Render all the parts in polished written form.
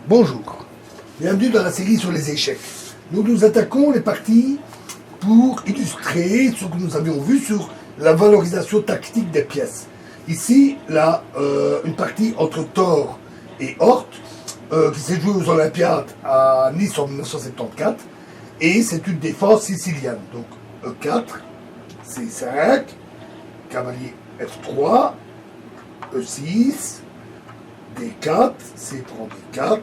Bonjour, bienvenue dans la série sur les échecs. Nous nous attaquons les parties pour illustrer ce que nous avions vu sur la valorisation tactique des pièces. Ici, là, une partie entre Thor et Hort qui s'est jouée aux Olympiades à Nice en 1974 et c'est une défense sicilienne. Donc E4, C5, cavalier F3, E6, D4, C prend D4,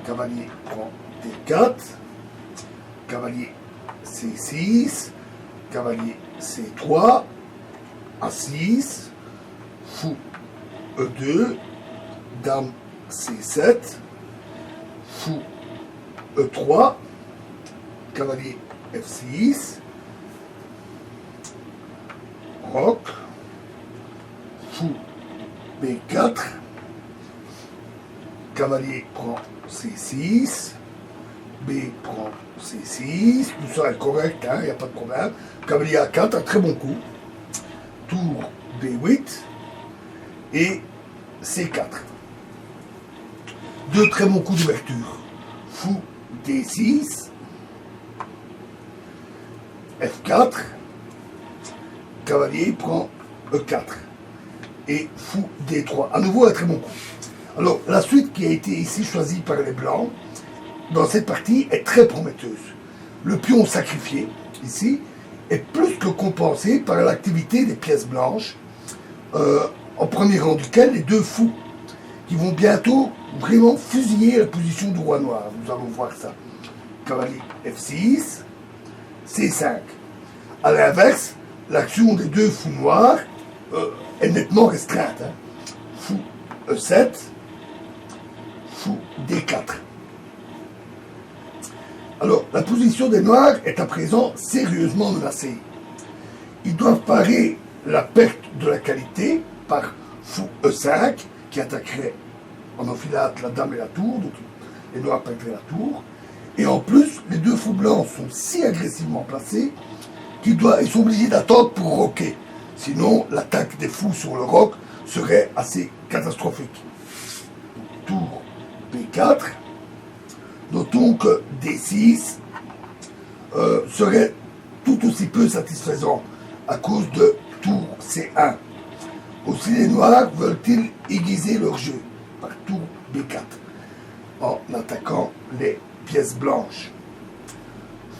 cavalier prend D4, cavalier C6, cavalier C3, A6, fou E2, dame C7, fou E3, cavalier F6, roc, fou B4, cavalier prend C6, B prend C6, tout ça est correct, il n'y a pas de problème. Cavalier A4, un très bon coup. Tour B8 et C4. Deux très bons coups d'ouverture. Fou D6, F4, cavalier prend E4 et fou D3. À nouveau un très bon coup. Alors, la suite qui a été ici choisie par les Blancs, dans cette partie, est très prometteuse. Le pion sacrifié, ici, est plus que compensé par l'activité des pièces blanches, en premier rang duquel les deux fous, qui vont bientôt vraiment fusiller la position du roi noir. Nous allons voir ça. Cavalier F6, C5. À l'inverse, l'action des deux fous noirs est nettement restreinte. Fou E7, fou D4. Alors, la position des Noirs est à présent sérieusement menacée. Ils doivent parer la perte de la qualité par fou E5, qui attaquerait en enfilade la dame et la tour, donc les Noirs perdraient la tour. Et en plus, les deux fous blancs sont si agressivement placés qu'ils sont obligés d'attendre pour roquer. Sinon, l'attaque des fous sur le roc serait assez catastrophique. Tour B4. Notons que D6 serait tout aussi peu satisfaisant à cause de tour C1. Aussi les Noirs veulent-ils aiguiser leur jeu par tour B4 en attaquant les pièces blanches.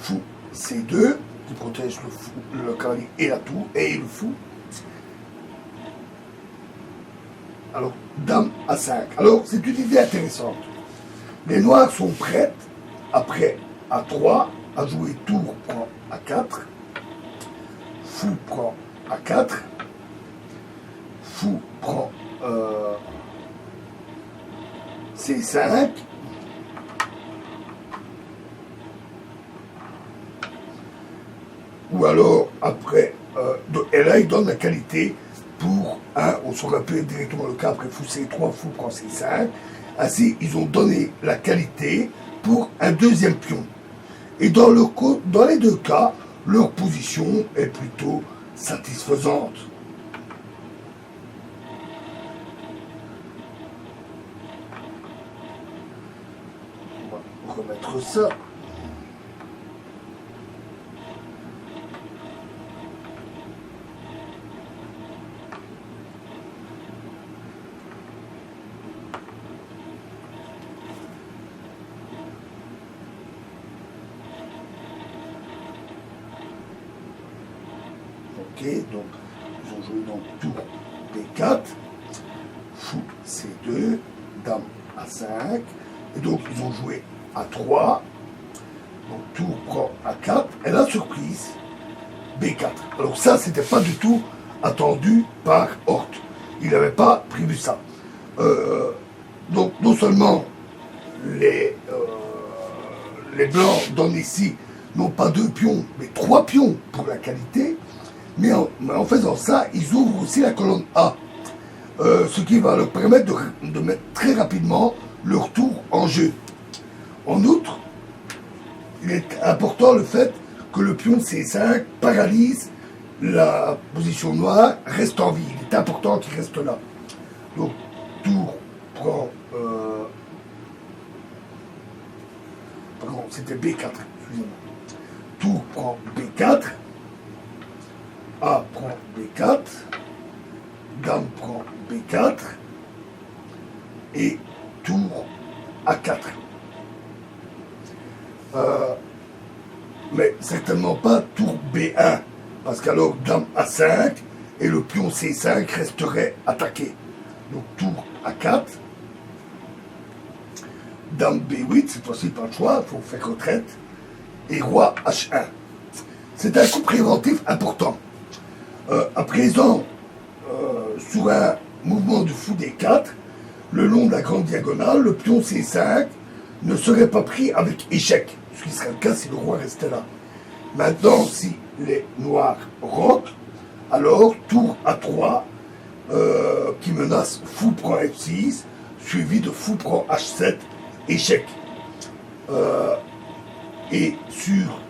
Fou C2 qui protège le cavalier et la tour et le fou. Alors, dame A5. Alors, c'est une idée intéressante. Les Noirs sont prêts, après A3, à jouer tour prend A4, fou prend A4, fou prend C5, ou alors après, et là il donne la qualité pour un, on saurait plus directement le cas, après fou C3, fou prend C5. Ainsi, ils ont donné la qualité pour un deuxième pion. Et dans les deux cas, leur position est plutôt satisfaisante. On va remettre ça. Ok, donc ils ont joué donc tour B4, fou C2, dame A5, et donc ils ont joué A3, donc tour prend A4, et la surprise, B4. Alors ça, c'était pas du tout attendu par Hort. Il n'avait pas prévu ça. Donc non seulement les Blancs donnent ici non pas deux pions, mais trois pions pour la qualité, mais en faisant ça, ils ouvrent aussi la colonne A, ce qui va leur permettre de mettre très rapidement leur tour en jeu. En outre, il est important le fait que le pion C5 paralyse la position noire, reste en vie. Il est important qu'il reste là. Donc, tour prend pardon, c'était B4, excusez-moi. Tour prend B4, A prend B4, Dame prend B4, et tour A4. Mais certainement pas tour B1, parce qu'alors Dame A5 et le pion C5 resterait attaqué. Donc tour A4, Dame B8, cette fois-ci pas le choix, il faut faire retraite, et Roi H1. C'est un coup préventif important. À présent, sur un mouvement de fou D4, le long de la grande diagonale, le pion C5 ne serait pas pris avec échec, ce qui serait le cas si le roi restait là. Maintenant, si les noirs roquent, alors tour A3, qui menace fou prend F6, suivi de fou prend H7, échec. Et sur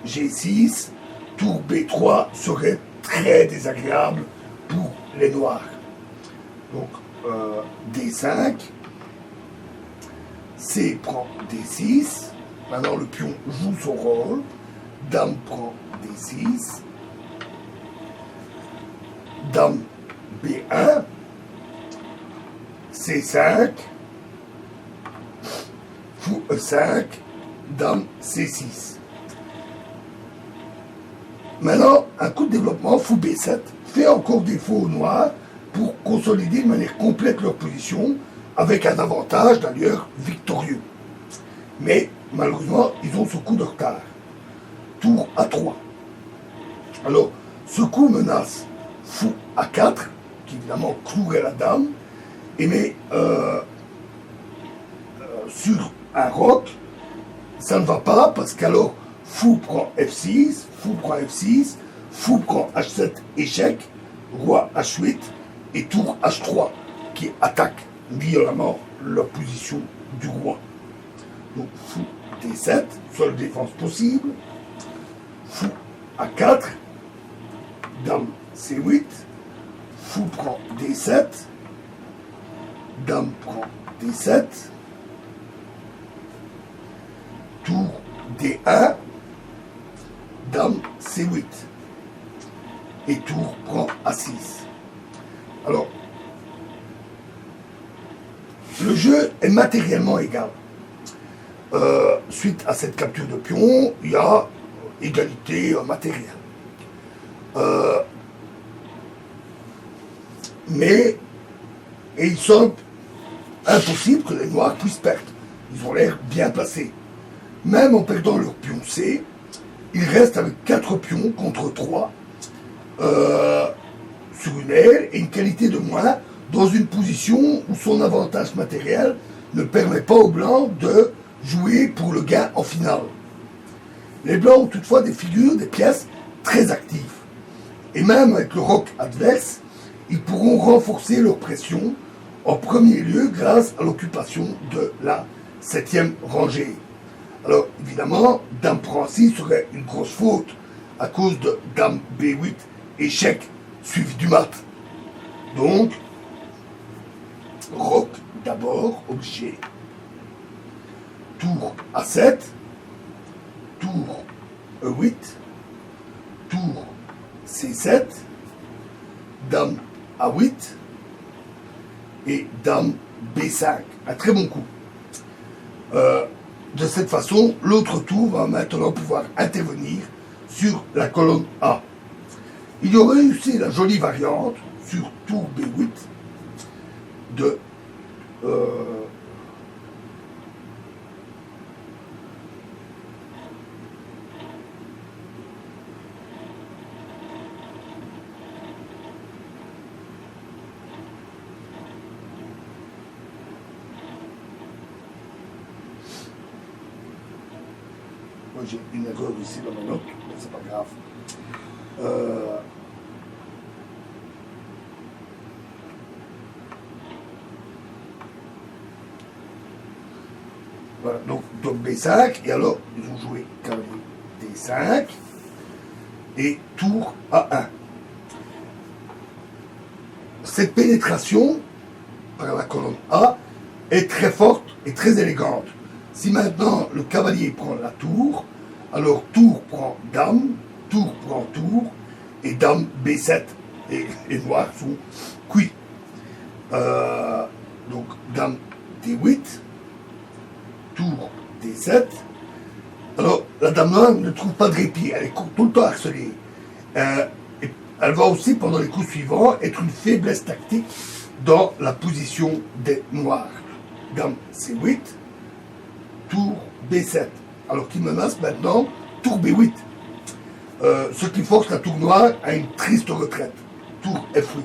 G6, tour B3 serait très désagréable pour les noirs. Donc D5, C prend D6, maintenant le pion joue son rôle, Dame prend D6, Dame B1, C5, Fou E5, Dame C6. Maintenant, un coup de développement, Fou B7, fait encore défaut aux noirs pour consolider de manière complète leur position, avec un avantage d'ailleurs victorieux. Mais malheureusement, ils ont ce coup de retard. Tour A3. Alors, ce coup menace Fou A4, qui évidemment clouerait la dame, et met sur un roc, ça ne va pas, parce qu'alors Fou prend F6, Fou prend F6, Fou prend H7, échec, Roi H8, et tour H3, qui attaque violemment la position du roi. Donc Fou D7, seule défense possible, Fou A4, Dame C8, Fou prend D7, Dame prend D7, tour D1, Dame C8, et tour prend A6. Alors, le jeu est matériellement égal. Suite à cette capture de pion, il y a égalité matérielle. Mais il semble impossible que les noirs puissent perdre. Ils ont l'air bien placés. Même en perdant leur pion C, ils restent avec 4 pions contre 3 sur une aile et une qualité de moins dans une position où son avantage matériel ne permet pas aux blancs de jouer pour le gain en finale. Les blancs ont toutefois des figures, des pièces très actives. Et même avec le roc adverse, ils pourront renforcer leur pression, en premier lieu grâce à l'occupation de la 7e rangée. Alors évidemment, Dame prend 6 serait une grosse faute à cause de Dame B8, échec, suivi du mat. Donc, roc d'abord, obligé. Tour A7, tour E8, tour C7, Dame A8 et Dame B5. Un très bon coup. De cette façon, l'autre tour va maintenant pouvoir intervenir sur la colonne A. Il y aurait aussi la jolie variante sur tour B8 de moi j'ai une erreur ici dans mes notes, mais c'est pas grave. Voilà, donc B5, et alors ils ont joué cavalier D5 et tour A1. Cette pénétration par la colonne A est très forte et très élégante. Si maintenant le cavalier prend la tour, alors tour prend dame, tour prend tour, et dame B7, et les noirs sont cuits. Donc dame D8, tour D7. Alors la dame noire ne trouve pas de répit, elle est tout le temps harcelée. Et elle va aussi, pendant les coups suivants, être une faiblesse tactique dans la position des noirs. Dame C8, tour B7. Alors qu'il menace maintenant tour B8. Ce qui force la tour noire à une triste retraite. Tour F8.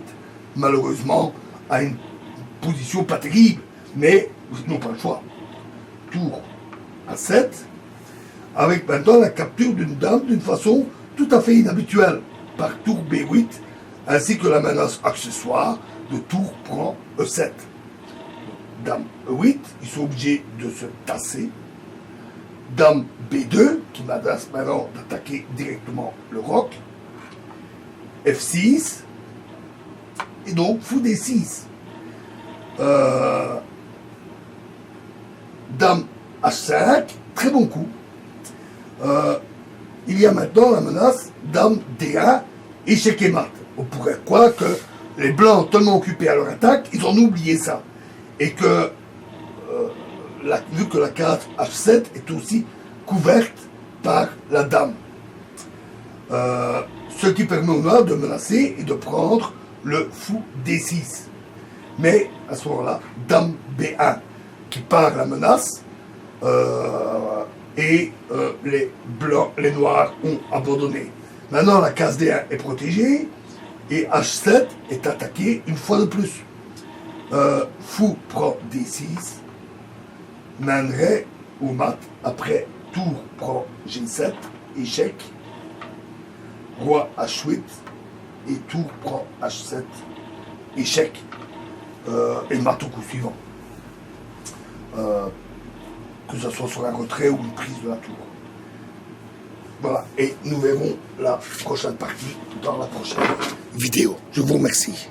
Malheureusement, à une position pas terrible, mais ils n'ont pas le choix. Tour A7, avec maintenant la capture d'une dame d'une façon tout à fait inhabituelle, par tour B8, ainsi que la menace accessoire de tour prend E7. Dame E8, ils sont obligés de se tasser. Dame B2, qui menace maintenant d'attaquer directement le roc. F6, et donc fou D6. Dame H5, très bon coup. Il y a maintenant la menace Dame D1, échec et mat. On pourrait croire que les blancs, tellement occupés à leur attaque, ils ont oublié ça. Et que, vu que la carte H7 est aussi couverte par la dame. Ce qui permet au noir de menacer et de prendre le fou D6. Mais à ce moment-là, dame B1 qui part la menace et les blancs, les noirs ont abandonné. Maintenant, la case D1 est protégée et H7 est attaqué une fois de plus. Fou prend D6, mènerait au mat. Après, tour prend G7, échec. Roi H8 et tour prend H7, échec. Et mat au coup suivant. Que ce soit sur un retrait ou une prise de la tour. Voilà, et nous verrons la prochaine partie dans la prochaine vidéo. Je vous remercie.